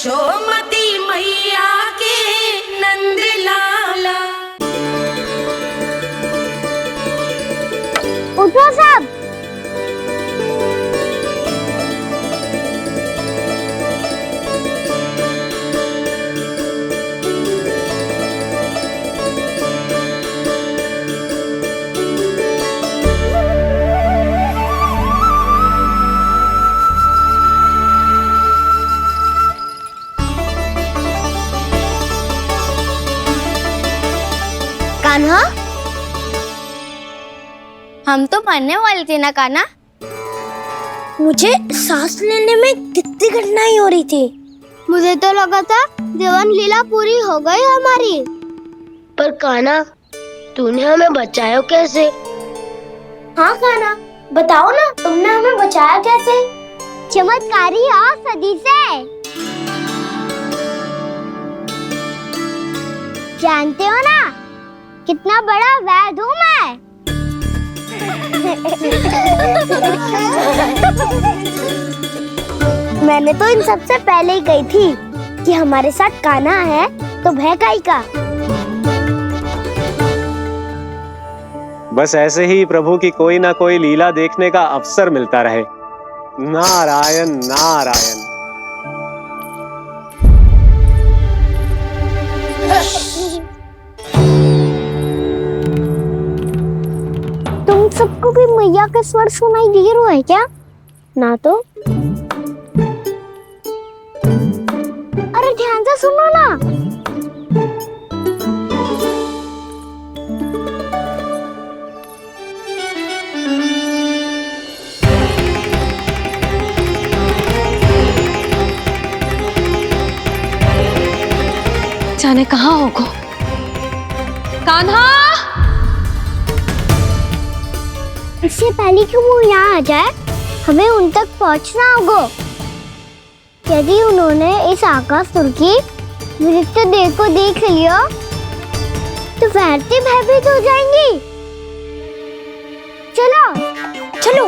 यशोमती मैया के नंद लाला। उठो सब। कान्हा, हम तो मरने वाले थे ना कान्हा। मुझे सांस लेने में कितनी कठिनाई हो रही थी। मुझे तो लगा था जीवन लीला पूरी हो गई हमारी। पर कान्हा, तूने हमें बचाया कैसे? हाँ कान्हा, बताओ ना, तुमने हमें बचाया कैसे? चमत्कारी और सदी से। जानते हो ना कितना बड़ा वैद्य हूँ मैं। मैंने तो इन सबसे पहले ही कही थी कि हमारे साथ कान्हा है तो भय काई का। बस ऐसे ही प्रभु की कोई ना कोई लीला देखने का अवसर मिलता रहे। नारायण नारायण। तुम सबको भी मैया के स्वर सुनाई दे रहे हैं क्या? ना तो। अरे ध्यान से सुनो ना। जाने कहाँ होगो। कान्हा! इससे पहले कि वो यहाँ आ जाए, हमें उन तक पहुँचना होगा। यदि उन्होंने इस आकासुर की नृत्य देह को देख लिया, तो वैरती भयभीत हो जाएंगी। चलो, चलो।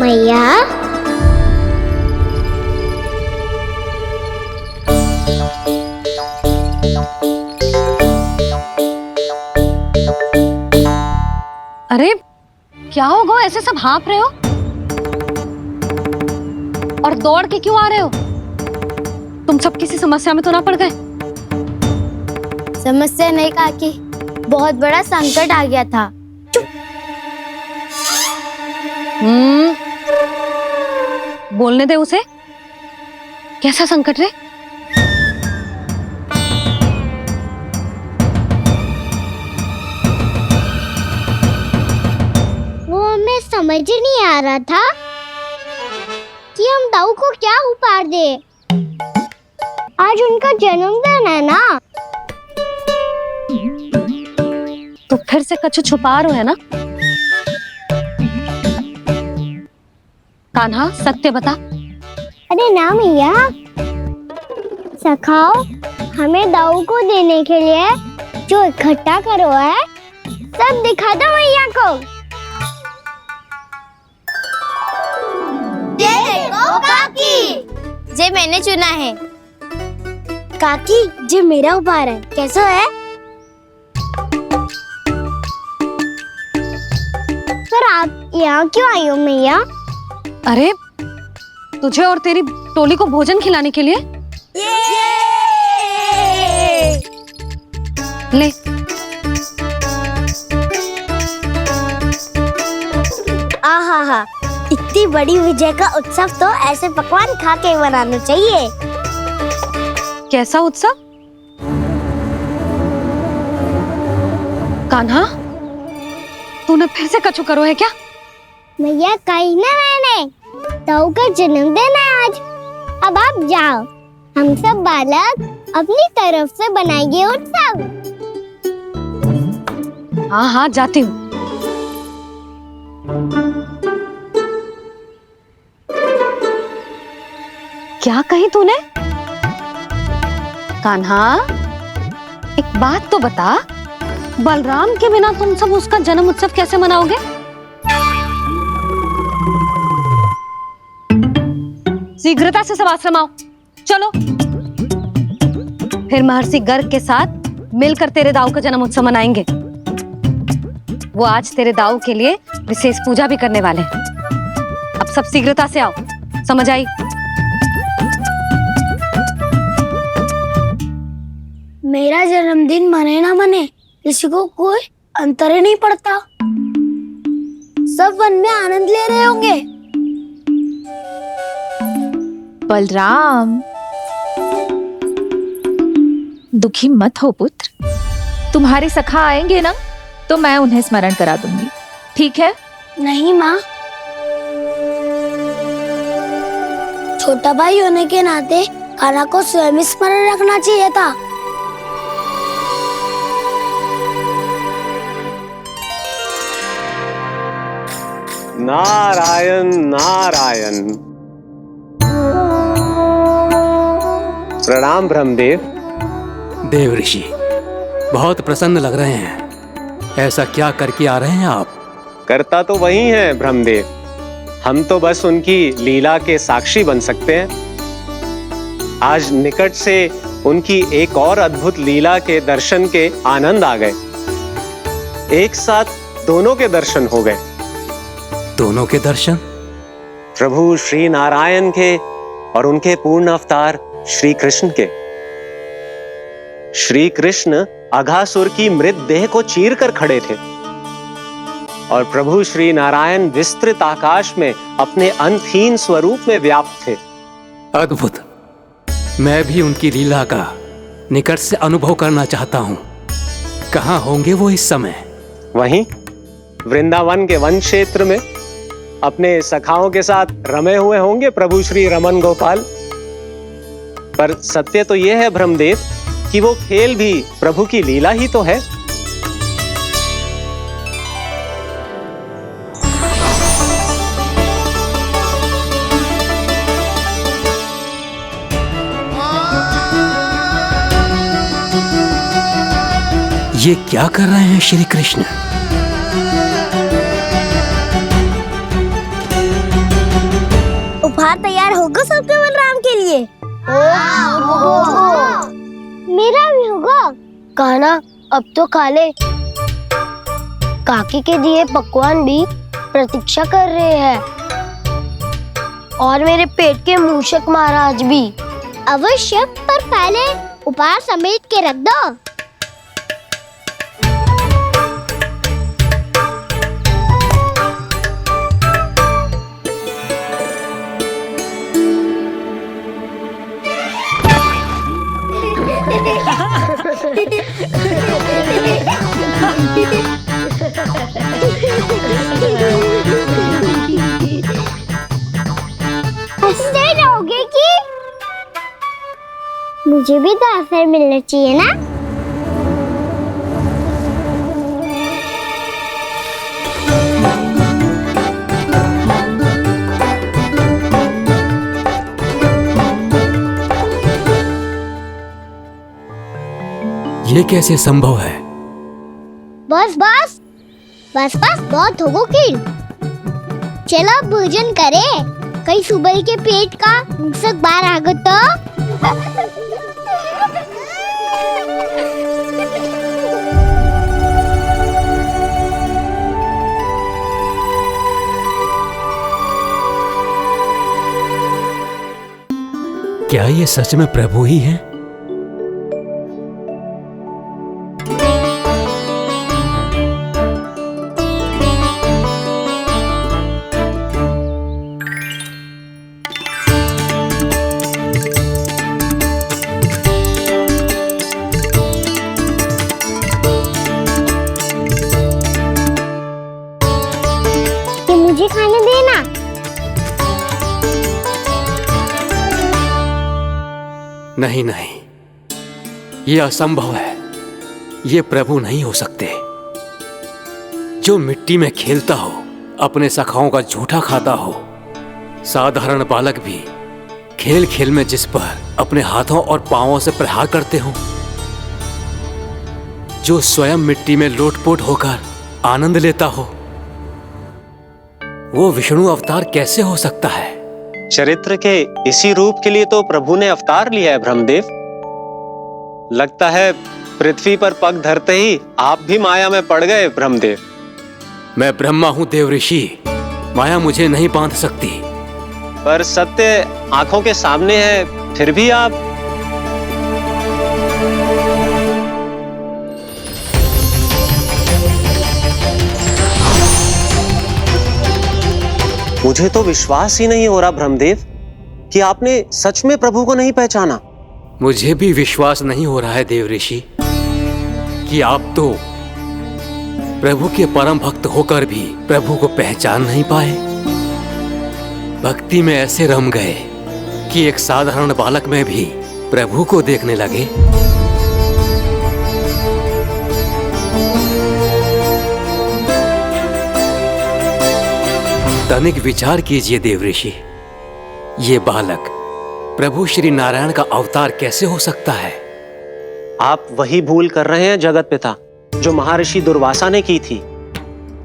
मैया, अरे क्या होगा, ऐसे सब हाँफ रहे हो और दौड़ के क्यों आ रहे हो? तुम सब किसी समस्या में तो ना पड़ गए? समस्या नहीं काकी, बहुत बड़ा संकट आ गया था। बोलने दे उसे। कैसा संकट रे? वो हमें समझ ही नहीं आ रहा था कि हम दाऊ को क्या उपहार दे। आज उनका जन्मदिन है ना। तो फिर से कछु छुपा रहे हो है ना? कान्हा, सत्य बता। अरे ना मैया, सखाओ, हमें दाऊ को देने के लिए जो इकट्ठा करो है, सब दिखा दो मैया को। ये देखो काकी, जे मैंने चुना है। काकी, जे मेरा उपहार है, कैसा है? पर आप यहाँ क्यों आई हो मैया? अरे तुझे और तेरी टोली को भोजन खिलाने के लिए। ले। आहा, इतनी बड़ी विजय का उत्सव तो ऐसे पकवान खा के मनाना चाहिए। कैसा उत्सव? कान्हा, तूने फिर से कछु करो है क्या? भैया कही ना मैंने, ताऊ का जन्मदिन है आज। अब आप जाओ, हम सब बालक अपनी तरफ से बनाएंगे उत्सव। हाँ हाँ, जाती हूँ। क्या कही तूने? कान्हा, एक बात तो बता, बलराम के बिना तुम सब उसका जन्म उत्सव कैसे मनाओगे? शीघ्रता से सब आश्रम आओ, चलो। फिर महर्षि गर्ग के साथ मिलकर तेरे दाऊ का जन्म उत्सव मनाएंगे। वो आज तेरे दाऊ के लिए विशेष पूजा भी करने वाले हैं। अब सब शीघ्रता से आओ, समझ आई? मेरा जन्मदिन मने ना मने, किसी को कोई अंतर ही नहीं पड़ता। सब वन में आनंद ले रहे होंगे। बलराम, दुखी मत हो पुत्र। तुम्हारे सखा आएंगे ना, तो मैं उन्हें स्मरण करा दूंगी, ठीक है? नहीं माँ, छोटा भाई होने के नाते कान्हा को स्वयं स्मरण रखना चाहिए था। नारायण नारायण। प्रणाम ब्रह्मदेव। देव ऋषि, बहुत प्रसन्न लग रहे हैं। ऐसा क्या करके आ रहे हैं आप? करता तो वही है ब्रह्मदेव, हम तो बस उनकी लीला के साक्षी बन सकते हैं। आज निकट से उनकी एक और अद्भुत लीला के दर्शन के आनंद आ गए। एक साथ दोनों के दर्शन हो गए। दोनों के दर्शन? प्रभु श्री नारायण के और उनके पूर्ण अवतार श्री कृष्ण के। श्री कृष्ण अघासुर की मृत देह को चीर कर खड़े थे और प्रभु श्री नारायण विस्तृत आकाश में अपने अंतहीन स्वरूप में व्याप्त थे। अद्भुत। मैं भी उनकी लीला का निकट से अनुभव करना चाहता हूँ। कहाँ होंगे वो इस समय? वहीं वृंदावन के वन क्षेत्र में अपने सखाओं के साथ रमे हुए होंगे प्रभु श्री रमन गोपाल। पर सत्य तो यह है ब्रह्मदेव कि वो खेल भी प्रभु की लीला ही तो है। ये क्या कर रहे हैं श्री कृष्ण? उपहार तैयार होगा सबके बलराम के लिए? मेरा भी होगा। कान्हा, अब तो खा ले। काकी के दिए पकवान भी प्रतीक्षा कर रहे हैं और मेरे पेट के मूषक महाराज भी। अवश्य, पर पहले उपहार समेट के रख दो। हंसते रहोगे कि? मुझे भी तो अवसर मिलना चाहिए ना। ये कैसे संभव है? बस बस बस बस, बहुत हो गई। चलो भोजन करें, कहीं सुबह के पेट का मूषक बाहर आ गया तो। क्या ये सच में प्रभु ही हैं? मुझे खाने देना। नहीं नहीं, ये असंभव है। ये प्रभु नहीं हो सकते। जो मिट्टी में खेलता हो, अपने सखाओं का झूठा खाता हो, साधारण बालक भी खेल खेल में जिस पर अपने हाथों और पांवों से प्रहार करते हो, जो स्वयं मिट्टी में लोटपोट होकर आनंद लेता हो, वो विष्णु अवतार कैसे हो सकता है? चरित्र के इसी रूप के लिए तो प्रभु ने अवतार लिया है ब्रह्मदेव। लगता है पृथ्वी पर पग धरते ही आप भी माया में पड़ गए ब्रह्मदेव। मैं ब्रह्मा हूं देव ऋषि, माया मुझे नहीं बांध सकती। पर सत्य आंखों के सामने है, फिर भी आप। मुझे तो विश्वास ही नहीं हो रहा ब्रह्मदेव कि आपने सच में प्रभु को नहीं पहचाना। मुझे भी विश्वास नहीं हो रहा है देव ऋषि कि आप तो प्रभु के परम भक्त होकर भी प्रभु को पहचान नहीं पाए। भक्ति में ऐसे रम गए कि एक साधारण बालक में भी प्रभु को देखने लगे। तनिक विचार कीजिए देव ऋषि, ये बालक प्रभु श्री नारायण का अवतार कैसे हो सकता है? आप वही भूल कर रहे हैं जगत पिता जो महर्षि दुर्वासा ने की थी।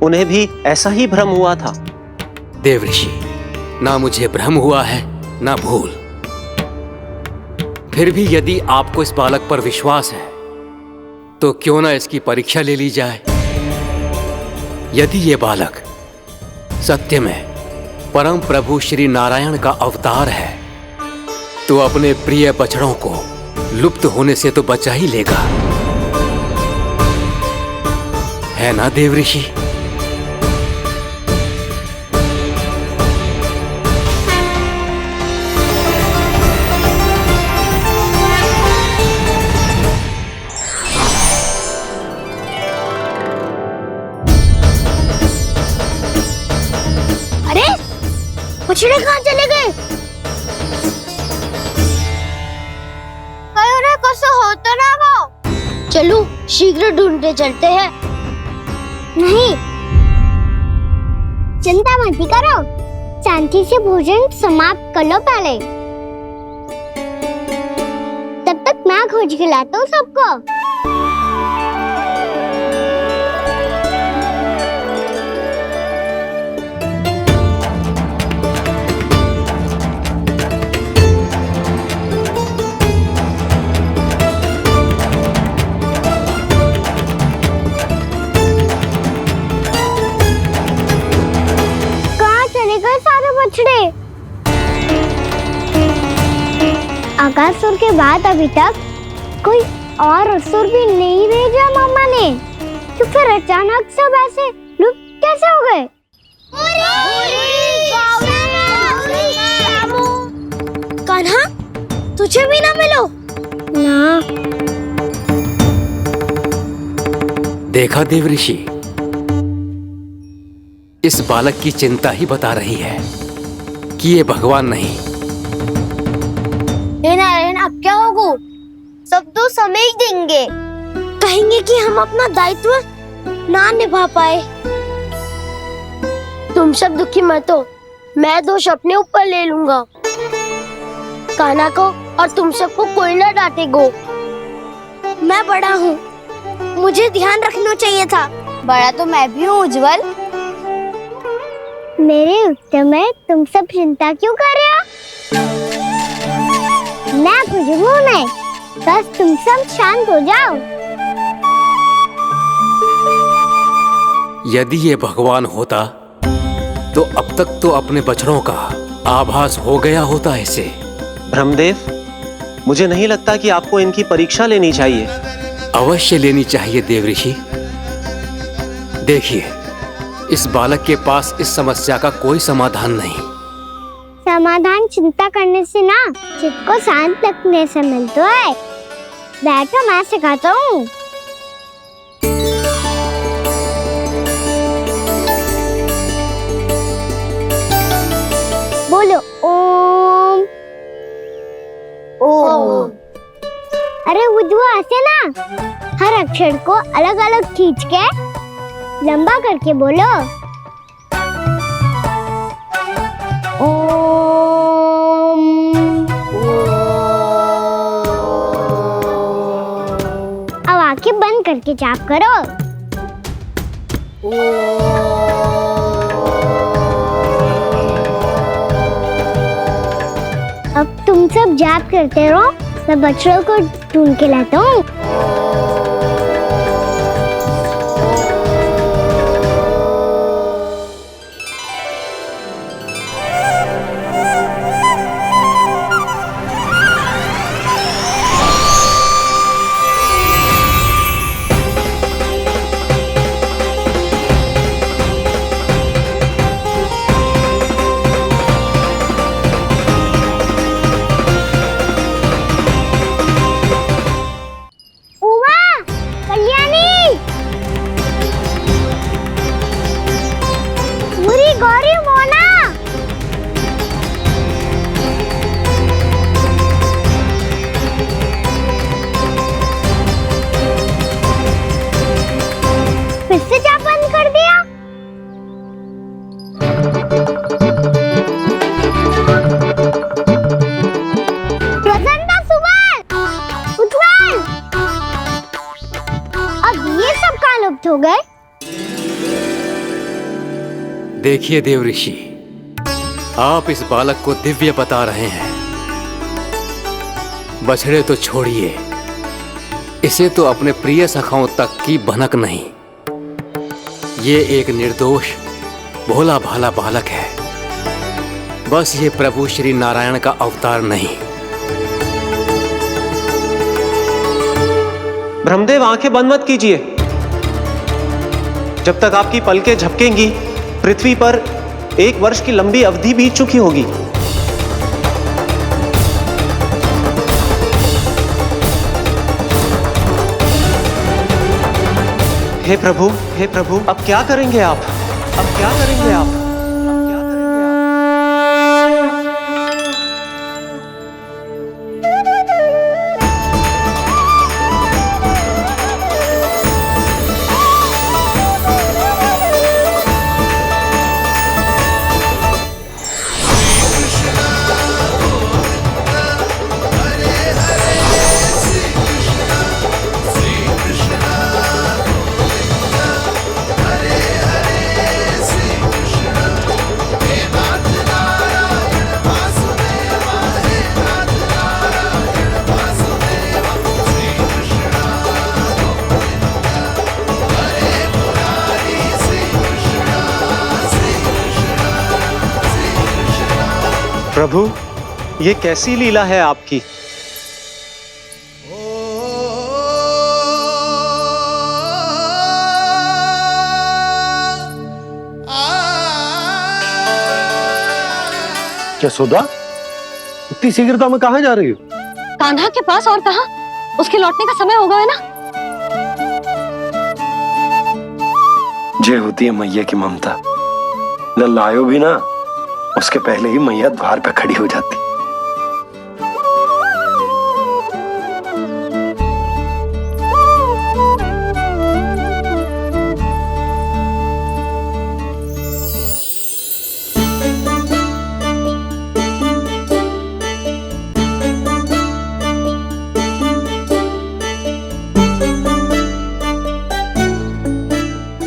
उन्हें भी ऐसा ही भ्रम हुआ था। देव ऋषि, ना मुझे भ्रम हुआ है ना भूल। फिर भी यदि आपको इस बालक पर विश्वास है तो क्यों ना इसकी परीक्षा ले ली जाए। यदि ये बालक सत्य में परम प्रभु श्री नारायण का अवतार है तो अपने प्रिय बछड़ों को लुप्त होने से तो बचा ही लेगा, है ना देव ऋषि? अरे बछड़े कहाँ चले गए? हो तो ना वो। चलो शीघ्र ढूंढते चलते हैं। नहीं, चिंता मत करो, शांति से भोजन समाप्त कर लो पहले। तब तक मैं खोज के लाता हूँ सबको। आकासुर के बाद अभी तक कोई और असुर भी नहीं भेजा मम्मा ने, तो फिर अचानक सब ऐसे लुप्त कैसे हो गए? कान्हा, तुझे भी ना मिलो ना। देखा देव ऋषि, इस बालक की चिंता ही बता रही है कि ये भगवान नहीं। हे नारायण, अब क्या होगा? सब तो समझ देंगे, कहेंगे कि हम अपना दायित्व ना निभा पाए। तुम सब दुखी मत हो, मैं दोष अपने ऊपर ले लूंगा। कान्हा को और तुम सबको कोई ना डांटेगो। मैं बड़ा हूँ, मुझे ध्यान रखना चाहिए था। बड़ा तो मैं भी हूँ उज्जवल। मेरे उत्तर में तुम सब चिंता क्यों कर रहे हो? मैं कुछ नहीं, बस तुम सब शांत हो जाओ। यदि ये भगवान होता तो अब तक तो अपने बछड़ों का आभास हो गया होता इसे। ब्रह्मदेव, मुझे नहीं लगता कि आपको इनकी परीक्षा लेनी चाहिए। अवश्य लेनी चाहिए देव ऋषि। देखिए, इस बालक के पास इस समस्या का कोई समाधान नहीं। समाधान चिंता करने से ना, चित्त को शांत रखने से मिलता है। बैठो, मैं सिखाता हूँ। बोलो ओम। ओम। अरे उद्दू, ऐसे ना हर अक्षर को अलग अलग खींच के लंबा करके बोलो। अब आंखें बंद कर करके जाप करो। अब तुम सब जाप करते रहो, मैं बच्चों को ढूंढ के लाता हूँ। फिर से जाप बंद कर दिया। प्रसन्ना, सुमन, उत्पल, अब ये सब कहाँ लुप्त हो गए? देखिए देव ऋषि, आप इस बालक को दिव्य बता रहे हैं। बछड़े तो छोड़िए, इसे तो अपने प्रिय सखाओं तक की भनक नहीं। ये एक निर्दोष भोला भाला बालक है, बस ये प्रभु श्री नारायण का अवतार नहीं। ब्रह्मदेव, आंखें बंद मत कीजिए। जब तक आपकी पलकें झपकेंगी, पृथ्वी पर 1 वर्ष की लंबी अवधि बीत चुकी होगी। हे प्रभु, हे प्रभु, अब क्या करेंगे आप? अब क्या करेंगे आप? अब क्या करेंगे प्रभु, ये कैसी लीला है आपकी? यशोदा, इतनी शीघ्रता में कहाँ जा रही हो? कान्हा के पास, और कहाँ? उसके लौटने का समय होगा है ना। जे होती है मैया की ममता, लल्लायो भी ना, उसके पहले ही मैया द्वार पे खड़ी हो जाती।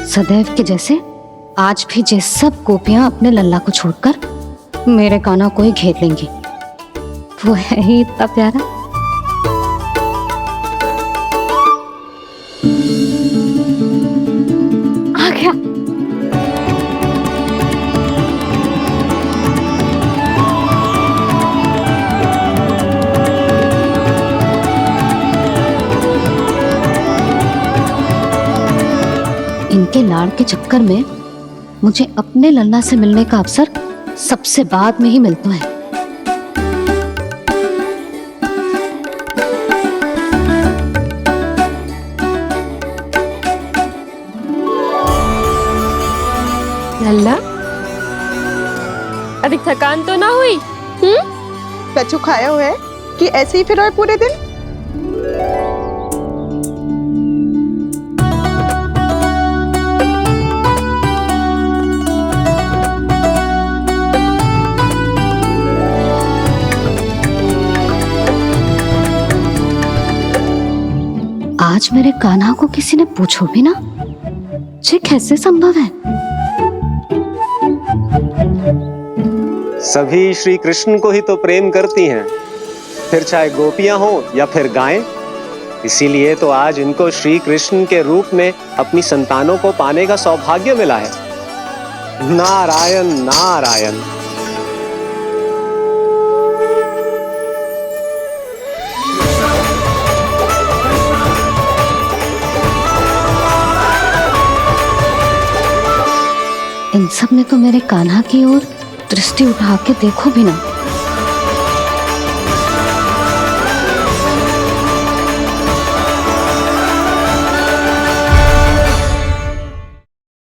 सदैव के जैसे आज भी जे सब गोपियां अपने लल्ला को छोड़कर मेरे कान्हा को ही घेर लेंगी। वो है ही इतना प्यारा। आ गया। इनके लाड़ के चक्कर में मुझे अपने लल्ला से मिलने का अवसर सबसे बाद में ही मिलता है। लल्ला, अभी थकान तो ना हुई? कछु खाया हुआ है कि ऐसे ही फिर रहे पूरे दिन? आज मेरे कान्हा को किसी ने पूछो भी ना, ये कैसे संभव है? सभी श्री कृष्ण को ही तो प्रेम करती हैं, फिर चाहे गोपियां हो या फिर गायें। इसीलिए तो आज इनको श्री कृष्ण के रूप में अपनी संतानों को पाने का सौभाग्य मिला है। नारायण नारायण। इन सब ने तो मेरे कान्हा की ओर दृष्टि उठा के देखो भी ना।